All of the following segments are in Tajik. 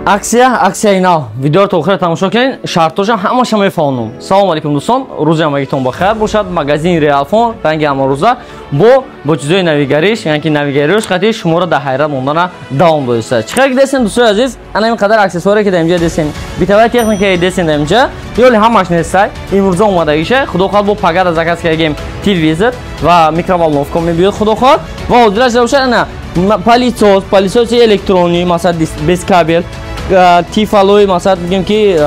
аксияи нав видеоро то охир тамошо кунед. Шартоша ҳамаша мефаҳмонам. Салому алейкум дӯстон, рӯзи ҳамагитон бахайр бошад. Магазини Realphone ранги ҳамарӯза бо чизои навигариш, яъне ки навигариёш хати шуморо дар хайрат мондана давом додиста. Чӣ хел десен дӯстои азиз, ана ин қадар аксессуаре ки дар инҷа десен, битаваи техникаи десен дар инҷа, ёли ҳамаш нестай. Имрӯза омадагиша, худо хоҳад бо пагада заказ кардагем телевизор ва микроволновка мебиёд худо хоҳад. Ва ҳозираш бошад ана палисоси электронӣ, масалан без кабел, тифалои масалан бигем ки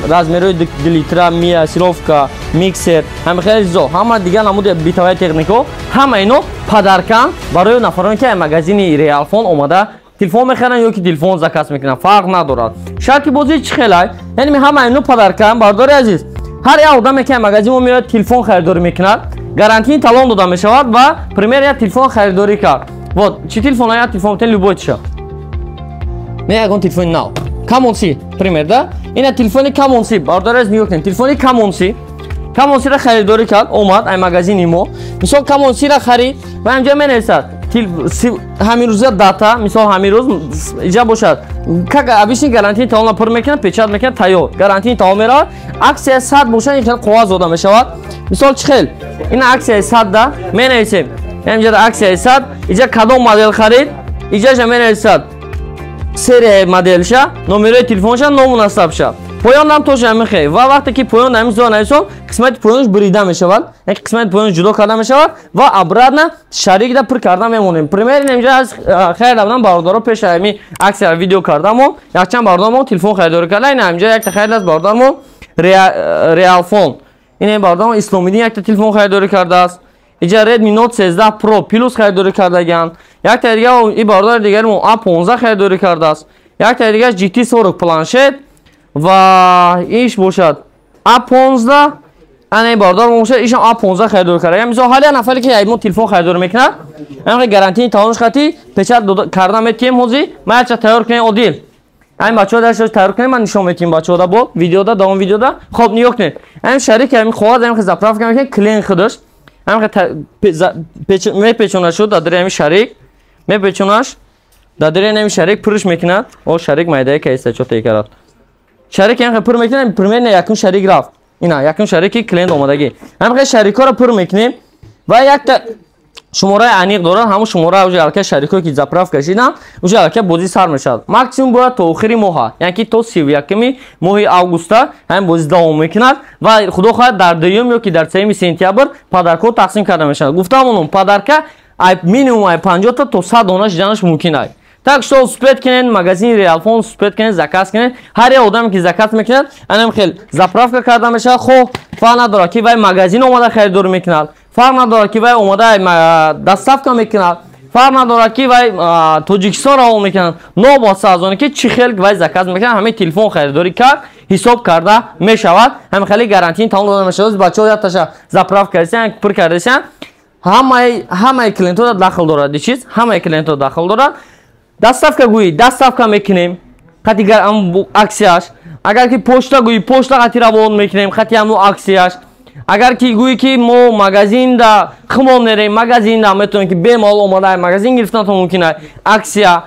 размерои 2 литра, миасировка, миксер, ҳама хеле чизо, ҳама дигар намуди битаваи технико, ҳама ино падаркан барои нафароне ки магазини Realphone омада телефон мехаранд ё ки телефон заказ мекунанд, фарқ надорад. Шарти бозӣ чӣ хелай? Яъне ҳама ино падаркан, бардори азиз. Ҳар як одаме ки магазин меояд телефон харидорӣ мекунад, гарантии талон дода мешавад ва пример як телефон харидорӣ кард. Вот, чи телефон я телефон тен любой тиша. Не ягон телефони нав. Камонси, пример да? Ина телефони Камонси, бардори аз нигоҳ кунед. Телефони Камонси. Камонсиро харидорӣ кард, омад ай магазини мо. Мисол Камонсиро харид ва инҷа менависад. Ҳамин рӯза дата, мисол ҳамин рӯз инҷа бошад. Как обычный гарантии талон пур мекунад, печат мекунад, тайёр. Гарантии талон меравад. Аксия 100 бошад, ин қоғоз дода мешавад. Мисол чӣ хел? Ина аксияи 100 да, менависем. Инҷа аксияи 100, инҷа кадом модел харид? Инҷа менависад. Серияи моделша, номерои телефонша, ному насабша. Поён нам тоша мехе. Ва вақте ки поён намизо нависон, қисмати поёнш брида мешавад. Яки қисмати поёнш ҷудо карда мешавад ва обратно шарик да пур карда мемонем. Примери инҷа аз хайр дадам бародаро пеш ами аксия видео кардам, якчанд бародармо телефон харидорӣ карда. Ина инҷа якта хайр даст бародармо Realphone. Ина бародармо Исломиддин якта телефон харидорӣ кардааст. Инҷа Redmi Note 13 Pro Plus харидорӣ кардаган. Якта дигар ин бародари дигари мо A15 харидорӣ кардааст. Якта дигар GT40 планшет ва иш бошад A15. Ана ин бародар мо бошад ишам A15 харидорӣ кардаган. Мисол ҳали нафаре ки мо телефон харидорӣ мекунад, ин гарантии талонш хати печат карда метием ҳозир. Ма якча тайёр кунем Одил. Айн бачаҳо дашто тайёр кунем, ман нишон метием бачаҳо бо видеода, давом видеода. Хоб нигоҳ кунед. Айн шарик ҳамин қоғоз ҳамин заправка мекунем, клен худаш. Мепечонаш шуд дадири ҳамин шарик. Мепечонаш дадири ҳамин шарик пурш мекунад. О шарик майдае кайста чоте карад. Шарик ҳамин пур мекунем, примерно якун шарик рафт. Ина якун шарики клиент омадагӣ. Ҳамин шарикҳоро пур мекунем ва якта шумораи аниқ дорад. Ҳамун шумора уже алка шарикҳое ки заправка кашидам, уже алка бозӣ сар мешавад. Максимум бояд то охири моҳа, яъне ки то 31 моҳи августа ҳамин бозӣ давом мекунад ва худо хоҳад дар 2 ё ки дар 3 сентябр падаркҳо тақсим карда мешавад. Гуфтамонам падарка минимум 50 та то 100 дона шиданаш мумкин аст. Так что успед кунед магазини Realphone, успед кунед заказ кунед. Ҳар як одаме ки заказ мекунад, анам хел заправка карда мешавад. Хо фарқ надорад ки вай магазин омада харидорӣ мекунад, фарқ надорад ки вай омада доставка мекунад, фарқ надорад ки вай Тоҷикистон равон мекунад. Нобоста аз оне ки чӣ хел вай заказ мекунад, ҳамин телефон харидорӣ кард, ҳисоб карда мешавад. Ҳамин хели гарантии талон дода мешавад. Бачаҳо яташа заправка кардасан, пур кардасан. Ҳамаи клиентҳо дахл дорад чиз, ҳамаи клиентҳо дахл дорад. Доставка гӯӣ, доставка мекунем. Хати аксияш. Агар ки почта гӯӣ, почта хати равон мекунем, хати ҳамон аксияш. Агар ки гӯӣ ки мо магазинда химон мерем, магазинда метавонем ки бемол омада магазин гирифтанатон мумкин аст. Аксия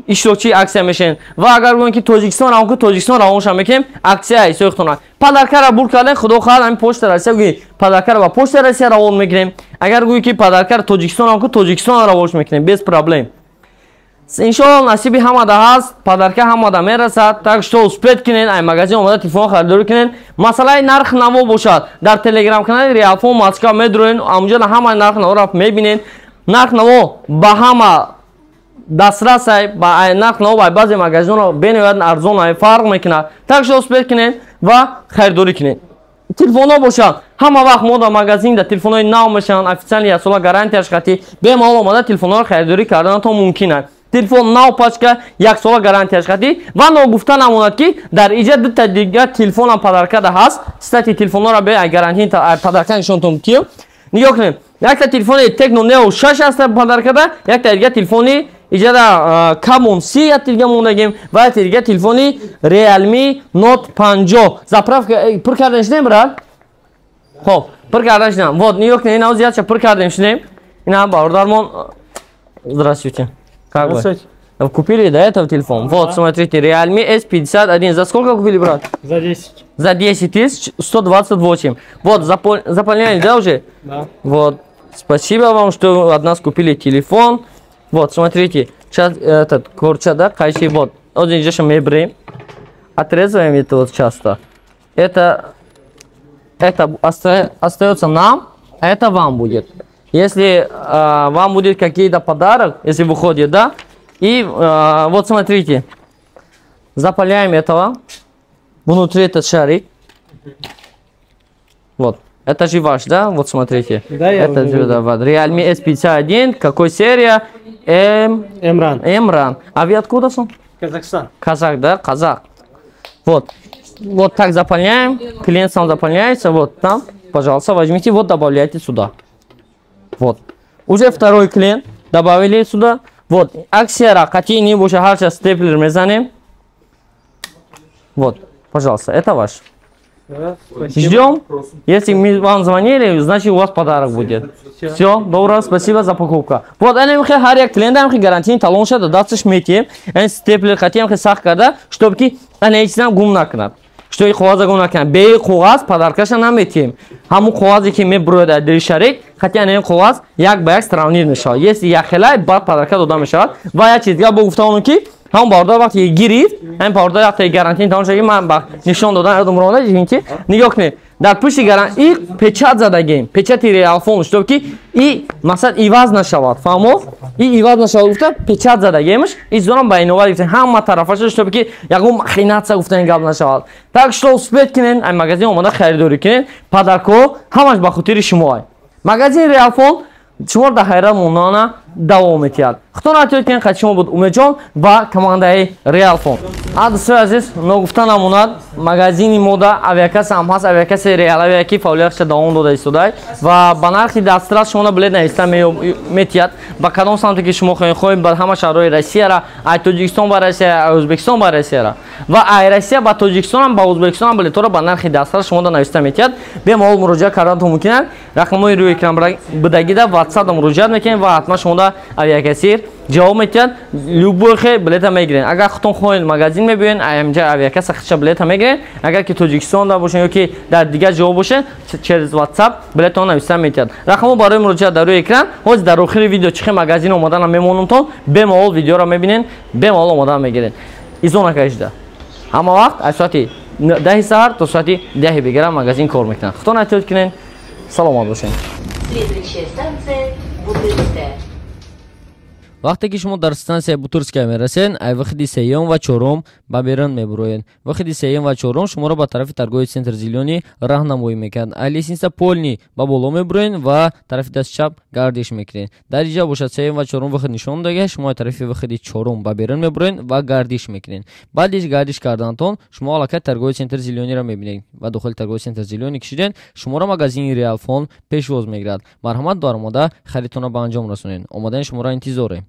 иштирокчии аксия мешавем. Ва агар гӯем ки Тоҷикистон равон ки Тоҷикистон равонша мекунем, аксия ҳисобтон. Падаркара бур кардем, худо хоҳад ҳамин почта Россия гӯӣ, падаркара ба почта Россия равон мекунем. Агар гӯӣ ки падаркара Тоҷикистон равон ки Тоҷикистон равонш мекунем без проблем. Иншоалло насиби ҳамада ҳаст, падарка ҳамада мерасад. Так что успед кунед, ай магазин омада телефон харидорӣ кунед. Масъалаи нарх наво бошад, дар телеграм канали Realphone Москва медроен, онҷо ҳама нарх наворо мебинед. Нарх наво ба ҳама дастрас аст, ба нарх наво ба баъзе магазинҳо бенҳоят арзон аст, фарқ мекунад. Так что успед кунед ва харидорӣ кунед. Телефонҳо бошад, ҳама вақт мо дар магазинда телефонҳои нав мешаванд, официални як сола гарантияш хати бемалол омада телефонҳоро харидорӣ карданатон мумкин аст. Телефон нав пачка як сола гарантияш хати ва ногуфта намонад ки дар иҷа дута дигар телефонам падаркада ҳаст. Стати телефонҳоро бе гарантии падарка нишонтон киё. Нигоҳ кунед. Якта телефони Tecno Neo 6 аст падаркада, якта дигар телефони иҷада Камонси якта дигар мондагем ва якта дигар телефони Realme Note 50. Заправка пур кардан шудем брат? Хоб, пур кардан шудем. Вот нигоҳ кунед, ина зиёдша пур кардан шудем. Ина бародармон. Здравствуйте. Как вы? Купили до этого телефон. Вот, смотрите, Realme S51. За сколько купили, брат? За 10. За 10 тысяч 128. Вот, заполняли, да, уже? Да. Вот, спасибо вам, что от нас купили телефон. Вот, смотрите, сейчас этот курча, да, кайши, вот. Вот здесь мы берем, отрезаем это вот часто. Это остается нам, а это вам будет. Если вам будет какие-то подарок, если выходит, да, и вот смотрите, запаляем этого, внутри этот шарик, вот, это же ваш, да, вот смотрите, Да, это же, да, вот, Realme S51, какой серия? Эмран. А вы откуда сон? Казахстан. Казах, да, казах. Вот, вот так заполняем, клиент сам заполняется, вот там, пожалуйста, возьмите, вот добавляйте сюда. Вот, уже второй клиент добавили сюда. Вот, аксиара, хотите не больше харча степлер мезанем. Вот, пожалуйста, это ваш. Да, Ждем. Если мы вам звонили, значит у вас подарок будет. Все, добро, спасибо за покупку. Вот, они харяк клиентам гарантийный талон шада, датсыш метим. Они степлер хотим сах када, чтобы они эти нам гум накнат. Что их хваза гум накнат. Бей хваз подаркаша нам метим. Хаму хвазы ки мы брода дыришарик, хотя они хваз як бэк сравнить мешал. Если я хелай, бад подарка дода мешал. Вая чизга бугуфтану ки هم باردار وقتی گیرید هم باردار وقتی گارانتی تمام شد من با نشون دادن ادم رو ندیدین که نگاه کنید در پشت گارانتی این پچت زدگیم پچت ریال فون شد که این مثلا ایواز نشود فهمو این ایواز نشود گفته پچت زدگیمش این زورم بینوار گفتن همه طرفش شد که یکم مخینات سا گفتن قبل نشود так что успеть کنین این مغازه اومده خریداری کنین پدرکو همش به خاطر شما مغازه ریال فون شما در حیران مونانا دوام میتید. خطور نتیجه که خد شما بود اومجان و کمانده ریال فون. عادی عزیز نگفتن اموناد مغازینی مودا اویکس هم هست اویکس ریال اویکی فعالیتش دوام داده ایستاده و بنرخی دسترس شما بلد نیستن میتید. با کدام سمتی که شما خواهید بر همه شهرهای روسیه را ای تاجیکستان با روسیه ازبکستان با روسیه را و ای روسیه با تاجیکستان هم با ازبکستان هم بلیط را بنرخی دسترس شما نوشته میتید. به مال مراجعه کردن ممکنه رقمای روی اکران بدگیده واتساپ مراجعه میکنید و حتما شما авиакасир ҷавоб метиҳад любой хел билета мегирен агар худтон хоҳед магазин мебиёен амҷа авиакаса худша билета мегирен агар ки тоҷикистонда бошен ёки дар дигар ҷо бошен через ватсап билетон нависта метиҳад рақамо барои муроҷиат дар рӯи экран ҳозир дар охири видео чӣ хел магазин омаданам мемонумтон бемаҳол видеоро мебинен бемаҳол омадан мегирен изон накашида ҳама вақт аз соати 10 саҳар то соати 10 бигара магазин кор мекунад худтон эҳтиёт кунед саломат бошед. Следующая станция Бутырская. вақте ки шумо дар станция Бутырская мерасед ай вахиди сеюм ва чорум ба берун мебуроед вахиди сеюм ва чорум шуморо ба тарафи торговый центр зелёни раҳнамоӣ мекунад ай лестница полни ба боло мебуроед ва тарафи даст чап гардиш мекунед дар иҷа бошад сеюм ва чорум вахид нишон дага шумо ай тарафи вахиди чорум ба берун мебуроед ва гардиш мекунед баъди гардиш кардантон шумо аллакай торговый центр зелёниро мебинед ва дохили торговый центр зелёни кишиден шуморо магазини реал фон пешвоз мегирад марҳамат дар омода харидтонро ба анҷом расонед омадани шуморо интизорем.